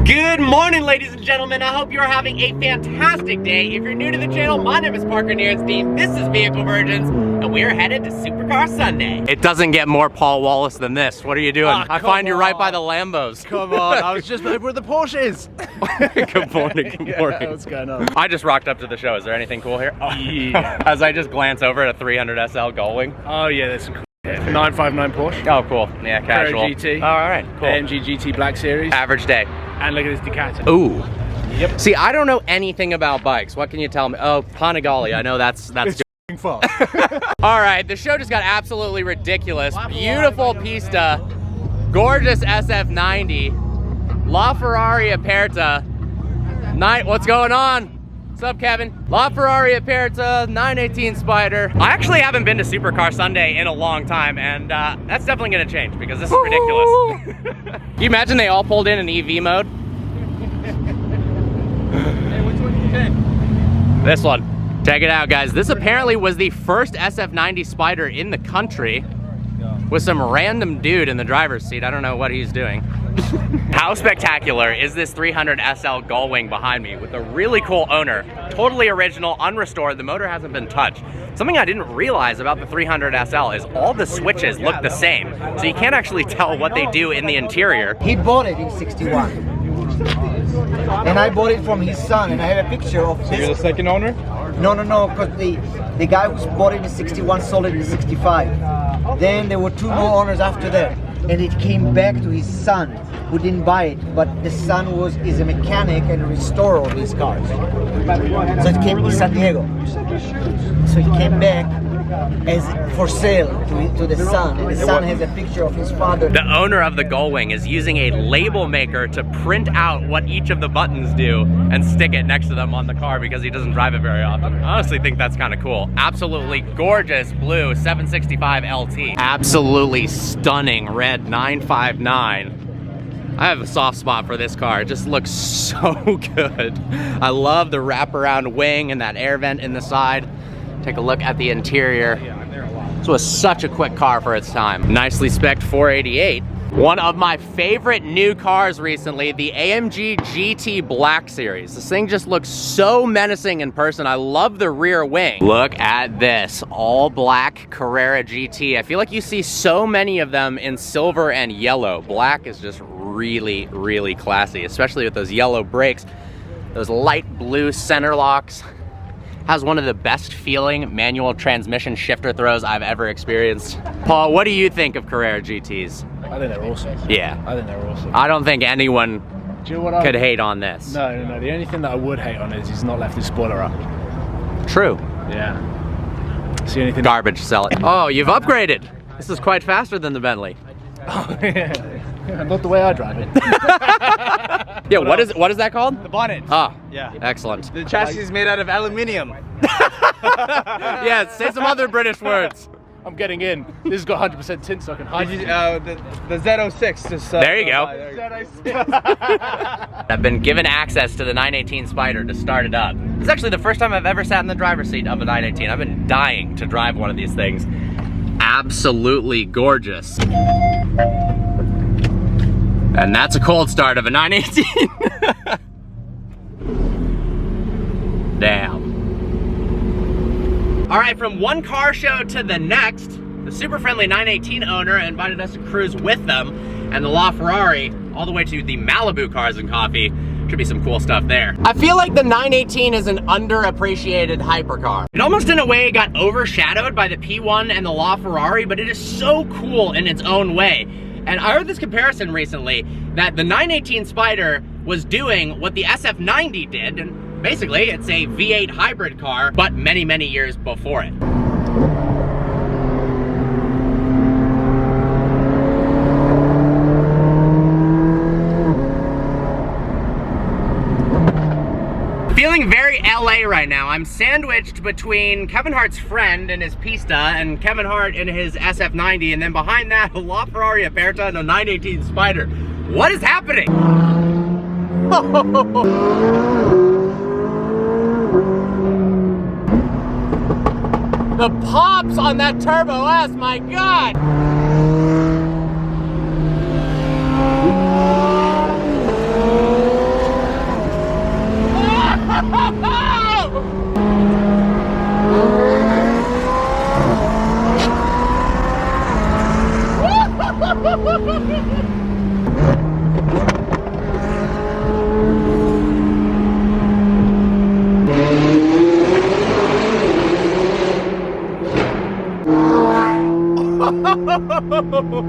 Good morning, ladies and gentlemen. I hope you're having a fantastic day. If you're new to the channel, my name is Parker Nierenstein. This is Vehicle Virgins, and we are headed to Supercar Sunday. It doesn't get more Paul Wallace than this. What are you doing? I find you right by the Lambos. Come on, I was just where the Porsche is. Good morning, good morning. Yeah, what's going on? I just rocked up to the show. Is there anything cool here? Oh, yeah. As I just glance over at a 300 SL gullwing. Oh yeah, there's some cool. 959 Porsche. Oh, cool. Yeah, casual. GT. All right, cool. AMG GT Black Series. Average day. And look at this Ducati. Ooh. Yep. See, I don't know anything about bikes. What can you tell me? Oh, Panigale. I know that's good. Fast. All right, the show just got absolutely ridiculous. Beautiful pista, gorgeous SF90, La Ferrari Aperta. What's going on? What's up, Kevin? La Ferrari Aperta 918 Spyder. I actually haven't been to Supercar Sunday in a long time, and that's definitely gonna change because this is ridiculous. Can you imagine they all pulled in EV mode? Hey, which one do you think? This one. Check it out, guys. This apparently was the first SF90 Spyder in the country with some random dude in the driver's seat. I don't know what he's doing. How spectacular is this 300 SL gullwing behind me with a really cool owner, totally original, unrestored. The motor hasn't been touched. Something I didn't realize about the 300 SL is all the switches look the same, so you can't actually tell what they do in the interior. He bought it in '61, and I bought it from his son, and I have a picture of this. You're the second owner? No, because the guy who bought it in '61 sold it in '65. Then there were two more owners after that, and it came back to his son, who didn't buy it, but the son is a mechanic and a restorer of these cars. So it came to San Diego. So it came back as for sale to the son, and the son has a picture of his father. The owner of the gullwing is using a label maker to print out what each of the buttons do and stick it next to them on the car because he doesn't drive it very often. I honestly think that's kind of cool. Absolutely gorgeous blue 765 LT. Absolutely stunning red 959. I have a soft spot for this car. It just looks so good. I love the wraparound wing and that air vent in the side. Take a look at the interior. This was such a quick car for its time. Nicely spec'd 488. One of my favorite new cars recently, the AMG GT Black Series. This thing just looks so menacing in person. I love the rear wing. Look at this, all black Carrera GT. I feel like you see so many of them in silver and yellow. Black is just really, really classy, especially with those yellow brakes, those light blue center locks. Has one of the best feeling manual transmission shifter throws I've ever experienced. Paul, what do you think of Carrera GTs? I think they're awesome. Yeah. I think they're awesome. I don't think anyone Do you know what could hate on this. No. The only thing that I would hate on is he's not left his spoiler up. True. Yeah. See anything? Garbage, sell it. Oh, you've upgraded. This is quite faster than the Bentley. Oh, yeah. Not the way I drive it. Yeah, what is that called? The bonnet. Ah, Yeah. excellent. The chassis is made out of aluminium. Yeah, say some other British words. I'm getting in. This has got 100% tint, so I can hide it. The Z06. Just, There you go. Z06. I've been given access to the 918 Spyder to start it up. This is actually the first time I've ever sat in the driver's seat of a 918. I've been dying to drive one of these things. Absolutely gorgeous. And that's a cold start of a 918. Damn. All right, from one car show to the next, the super friendly 918 owner invited us to cruise with them, and the LaFerrari all the way to the Malibu Cars and Coffee. Should be some cool stuff there. I feel like the 918 is an underappreciated hypercar. It almost in a way got overshadowed by the P1 and the LaFerrari, but it is so cool in its own way. And I heard this comparison recently that the 918 Spyder was doing what the SF90 did, and basically it's a V8 hybrid car, but many, many years before it. Feeling very LA right now. I'm sandwiched between Kevin Hart's friend and his Pista and Kevin Hart and his SF90, and then behind that, a La Ferrari Aperta and a 918 Spyder. What is happening? The pops on that Turbo S, my God! Wow!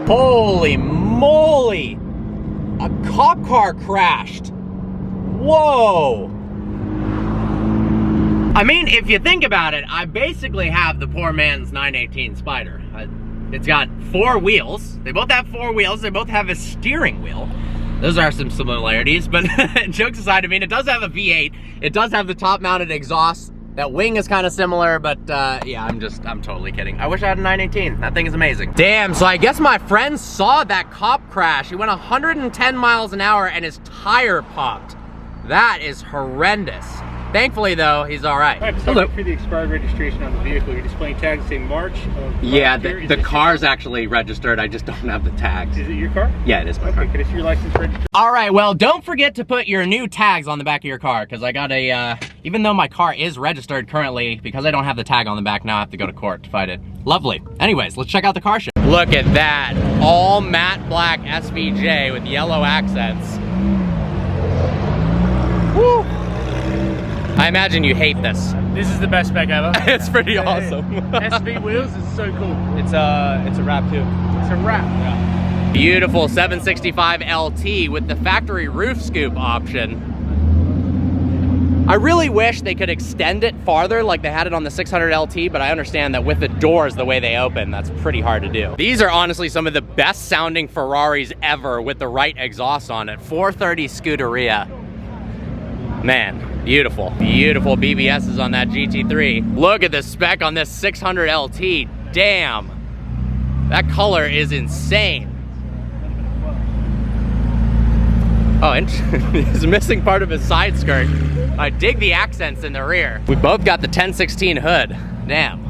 Holy moly! A cop car crashed. Whoa! I mean, if you think about it, I basically have the poor man's 918 Spyder. It's got 4 wheels. They both have 4 wheels. They both have a steering wheel. Those are some similarities, but jokes aside, I mean, it does have a V8. It does have the top-mounted exhaust. That wing is kind of similar, but yeah, I'm totally kidding. I wish I had a 918. That thing is amazing. Damn, so I guess my friend saw that cop crash. He went 110 miles an hour and his tire popped. That is horrendous. Thankfully, though, he's all right. Hello. For the expired registration on the vehicle, you're displaying tags saying March of Yeah, last year. the car's actually registered. I just don't have the tags. Is it your car? Yeah, it is my car. Okay, could I see your license registered? All right, well, don't forget to put your new tags on the back of your car, because I got a, even though my car is registered currently, because I don't have the tag on the back, now I have to go to court to fight it. Lovely. Anyways, let's check out the car show. Look at that. All matte black SVJ with yellow accents. Woo! I imagine you hate this. This is the best spec ever. It's pretty awesome. SV wheels is so cool. It's a wrap too. It's a wrap. Yeah. Beautiful 765 LT with the factory roof scoop option. I really wish they could extend it farther like they had it on the 600 LT, but I understand that with the doors the way they open, that's pretty hard to do. These are honestly some of the best sounding Ferraris ever with the right exhaust on it. 430 Scuderia. Man. Beautiful, beautiful BBSs on that GT3. Look at the spec on this 600 LT. Damn, that color is insane. Oh, and he's missing part of his side skirt. I dig the accents in the rear. We both got the 1016 hood. Damn.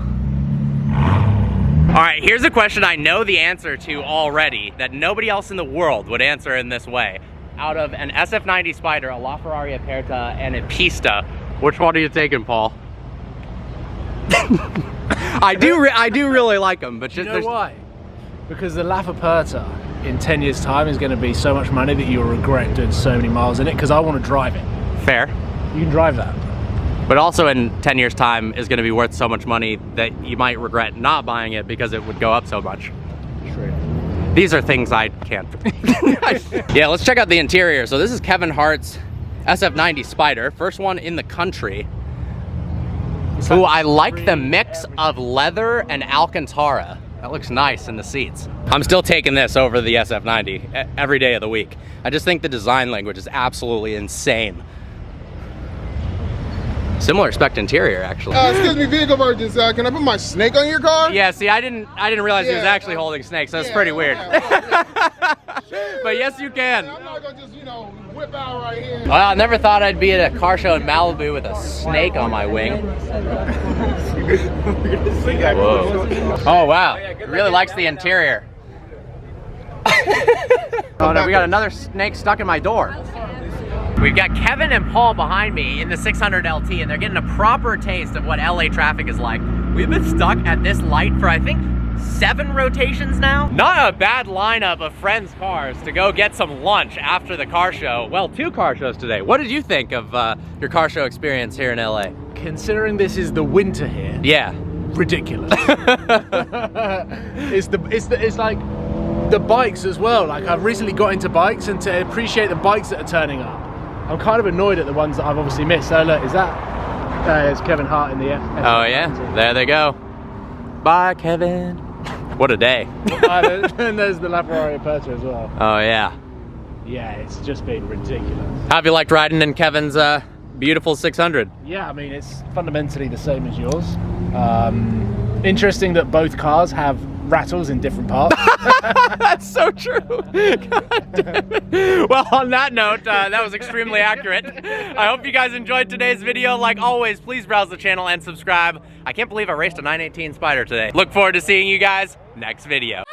All right, here's a question I know the answer to already that nobody else in the world would answer in this way. Out of an SF90 Spyder, a LaFerrari Aperta, and a Pista, which one are you taking, Paul? I do really like them, but You know why? Because the Aperta in 10 years' time is going to be so much money that you'll regret doing so many miles in it, because I want to drive it. Fair. You can drive that. But also in 10 years' time is going to be worth so much money that you might regret not buying it because it would go up so much. True. These are things I can't. Yeah, let's check out the interior. So this is Kevin Hart's SF90 Spyder, first one in the country. Ooh, I like the mix of leather and Alcantara. That looks nice in the seats. I'm still taking this over the SF90 every day of the week. I just think the design language is absolutely insane. Similar spec interior, actually. Excuse me, vehicle emergency. Can I put my snake on your car? Yeah, see, I didn't realize he was actually holding snakes. That's pretty weird. But yes, you can. I'm not gonna just, whip out right here. Well, I never thought I'd be at a car show in Malibu with a snake on my wing. Whoa. Oh, wow. Really likes the interior. Oh no, we got another snake stuck in my door. We've got Kevin and Paul behind me in the 600 LT, and they're getting a proper taste of what LA traffic is like. We've been stuck at this light for, I think, 7 rotations now. Not a bad lineup of friends' cars to go get some lunch after the car show. Well, 2 car shows today. What did you think of your car show experience here in LA? Considering this is the winter here, Yeah. ridiculous. It's like the bikes as well. Like, I've recently got into bikes, and to appreciate the bikes that are turning up, I'm kind of annoyed at the ones that I've obviously missed. So look, is that? It's Kevin Hart in the F. Oh yeah, there they go. Bye, Kevin. What a day. And there's the LaFerrari Aperta as well. Oh yeah. Yeah, it's just been ridiculous. How have you liked riding in Kevin's beautiful 600? Yeah, I mean, it's fundamentally the same as yours. Interesting that both cars have rattles in different parts. That's so true. God damn it. Well, on that note, that was extremely accurate. I hope you guys enjoyed today's video. Like always, please browse the channel and subscribe. I can't believe I raced a 918 Spyder today. Look forward to seeing you guys next video.